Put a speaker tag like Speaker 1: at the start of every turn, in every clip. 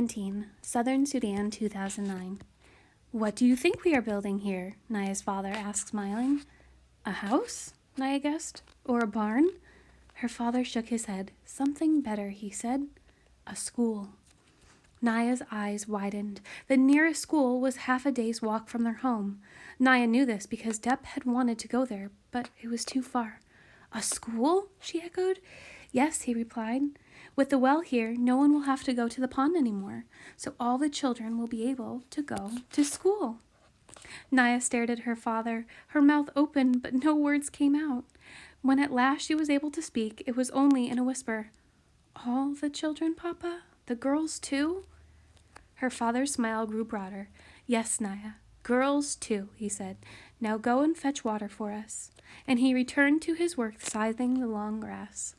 Speaker 1: 17, Southern Sudan, 2009. What do you think we are building here? Naya's father asked, smiling. A house? Naya guessed. Or a barn? Her father shook his head. Something better, he said. A school. Naya's eyes widened. The nearest school was half a day's walk from their home. Naya knew this because Depp had wanted to go there, but it was too far. A school? She echoed. Yes, he replied. With the well here, no one will have to go to the pond anymore, so all the children will be able to go to school. Naya stared at her father, her mouth open, but no words came out. When at last she was able to speak, it was only in a whisper. All the children, Papa? The girls too? Her father's smile grew broader. Yes, Naya, girls too, he said. Now go and fetch water for us. And he returned to his work scything the long grass.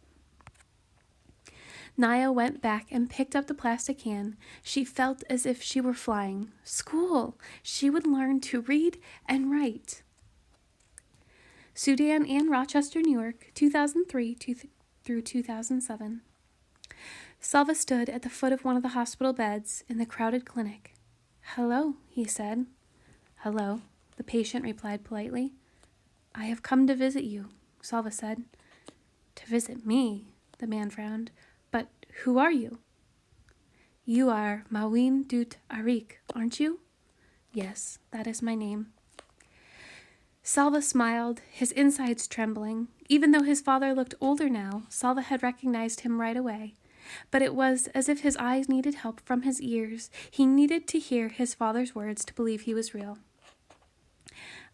Speaker 1: Naya went back and picked up the plastic can. She felt as if she were flying. School! She would learn to read and write. Sudan and Rochester, New York, 2003 through 2007. Salva stood at the foot of one of the hospital beds in the crowded clinic. Hello, he said. Hello, the patient replied politely. I have come to visit you, Salva said. To visit me, the man frowned. But who are you? You are Mawin Dut Arik, aren't you? Yes, that is my name. Salva smiled, his insides trembling. Even though his father looked older now, Salva had recognized him right away. But it was as if his eyes needed help from his ears. He needed to hear his father's words to believe he was real.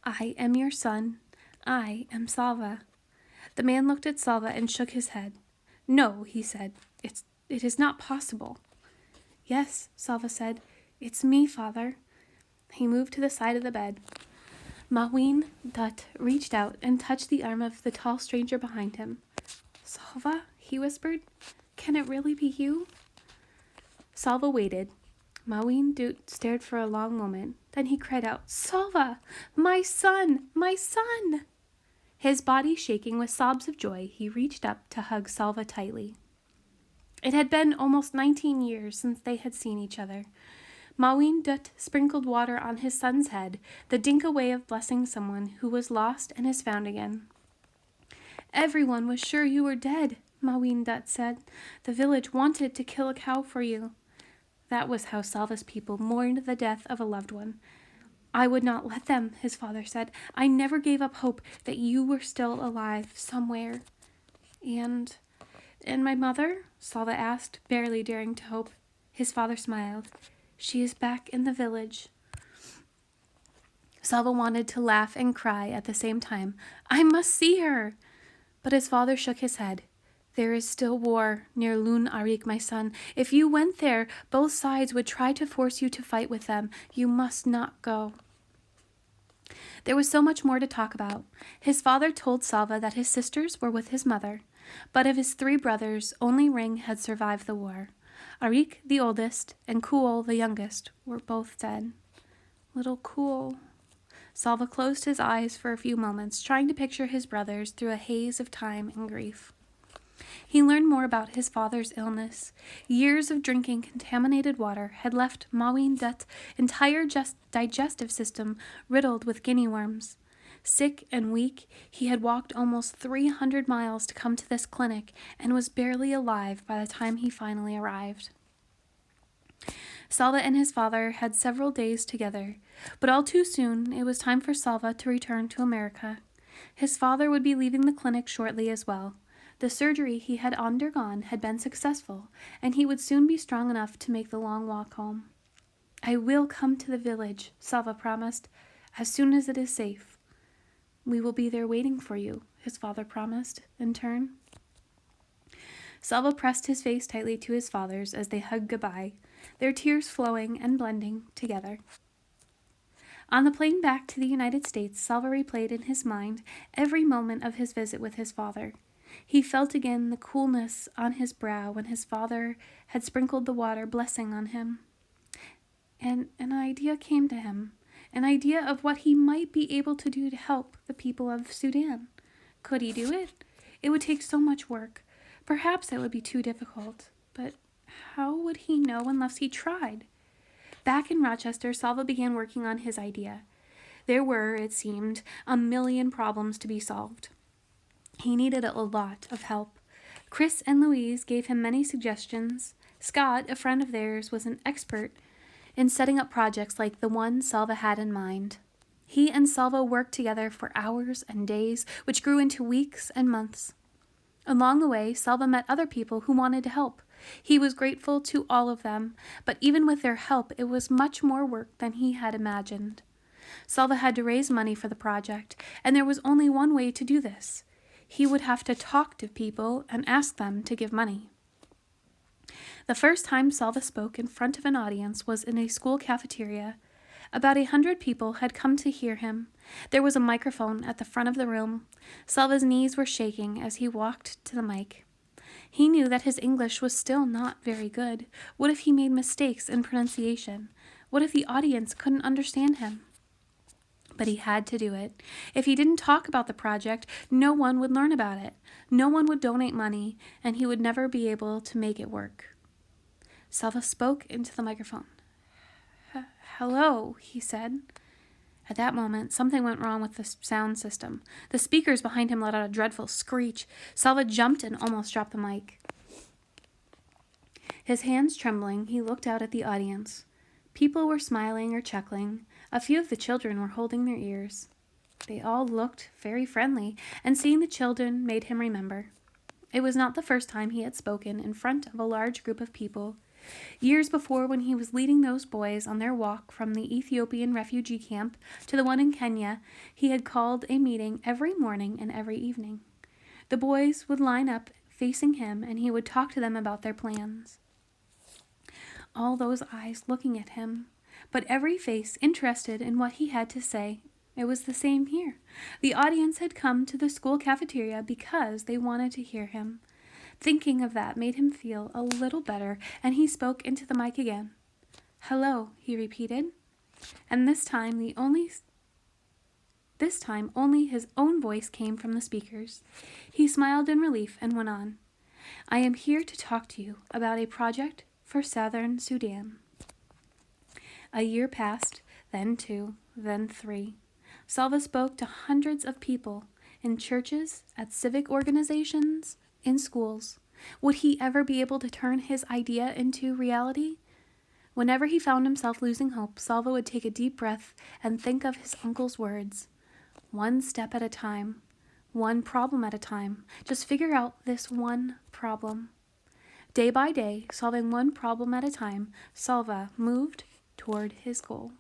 Speaker 1: I am your son. I am Salva. The man looked at Salva and shook his head. No, he said. It is not possible. Yes, Salva said. It's me, father. He moved to the side of the bed. Mawin Dut reached out and touched the arm of the tall stranger behind him. Salva, he whispered. Can it really be you? Salva waited. Mawin Dut stared for a long moment. Then he cried out, Salva! My son! My son! His body shaking with sobs of joy, he reached up to hug Salva tightly. It had been almost 19 years since they had seen each other. Mawin Dut sprinkled water on his son's head, the Dinka way of blessing someone who was lost and is found again. Everyone was sure you were dead, Mawin Dut said. The village wanted to kill a cow for you. That was how Salva's people mourned the death of a loved one. I would not let them, his father said. I never gave up hope that you were still alive somewhere. And my mother? Salva asked, barely daring to hope. His father smiled. She is back in the village. Salva wanted to laugh and cry at the same time. I must see her! But his father shook his head. There is still war near Lun Arik, my son. If you went there, both sides would try to force you to fight with them. You must not go. There was so much more to talk about. His father told Salva that his sisters were with his mother, but of his 3 brothers, only Ring had survived the war. Arik, the oldest, and Kuol, the youngest, were both dead. Little Kuol. Salva closed his eyes for a few moments, trying to picture his brothers through a haze of time and grief. He learned more about his father's illness. Years of drinking contaminated water had left Mawin Dut's entire digestive system riddled with guinea worms. Sick and weak, he had walked almost 300 miles to come to this clinic and was barely alive by the time he finally arrived. Salva and his father had several days together, but all too soon it was time for Salva to return to America. His father would be leaving the clinic shortly as well. The surgery he had undergone had been successful, and he would soon be strong enough to make the long walk home. I will come to the village, Salva promised, as soon as it is safe. We will be there waiting for you, his father promised, in turn. Salva pressed his face tightly to his father's as they hugged goodbye, their tears flowing and blending together. On the plane back to the United States, Salva replayed in his mind every moment of his visit with his father. He felt again the coolness on his brow when his father had sprinkled the water blessing on him. And an idea came to him, an idea of what he might be able to do to help the people of Sudan. Could he do it? It would take so much work. Perhaps it would be too difficult, but how would he know unless he tried? Back in Rochester, Salva began working on his idea. There were, it seemed, a million problems to be solved. He needed a lot of help. Chris and Louise gave him many suggestions. Scott, a friend of theirs, was an expert in setting up projects like the one Salva had in mind. He and Salva worked together for hours and days, which grew into weeks and months. Along the way, Salva met other people who wanted to help. He was grateful to all of them, but even with their help, it was much more work than he had imagined. Salva had to raise money for the project, and there was only one way to do this. He would have to talk to people and ask them to give money. The first time Salva spoke in front of an audience was in a school cafeteria. About 100 people had come to hear him. There was a microphone at the front of the room. Salva's knees were shaking as he walked to the mic. He knew that his English was still not very good. What if he made mistakes in pronunciation? What if the audience couldn't understand him? But he had to do it. If he didn't talk about the project, no one would learn about it. No one would donate money, and he would never be able to make it work. Salva spoke into the microphone. "Hello," he said. At that moment, something went wrong with the sound system. The speakers behind him let out a dreadful screech. Salva jumped and almost dropped the mic. His hands trembling, he looked out at the audience. People were smiling or chuckling. A few of the children were holding their ears. They all looked very friendly, and seeing the children made him remember. It was not the first time he had spoken in front of a large group of people. Years before, when he was leading those boys on their walk from the Ethiopian refugee camp to the one in Kenya, he had called a meeting every morning and every evening. The boys would line up facing him, and he would talk to them about their plans. All those eyes looking at him, but every face interested in what he had to say. It was the same here. The audience had come to the school cafeteria because they wanted to hear him. Thinking of that made him feel a little better, and he spoke into the mic again. "Hello," he repeated, and this time only his own voice came from the speakers. He smiled in relief and went on. "I am here to talk to you about a project for Southern Sudan." A year passed, then 2, then 3. Salva spoke to hundreds of people, in churches, at civic organizations, in schools. Would he ever be able to turn his idea into reality? Whenever he found himself losing hope, Salva would take a deep breath and think of his uncle's words. One step at a time, one problem at a time. Just figure out this one problem. Day by day, solving one problem at a time, Salva moved toward his goal.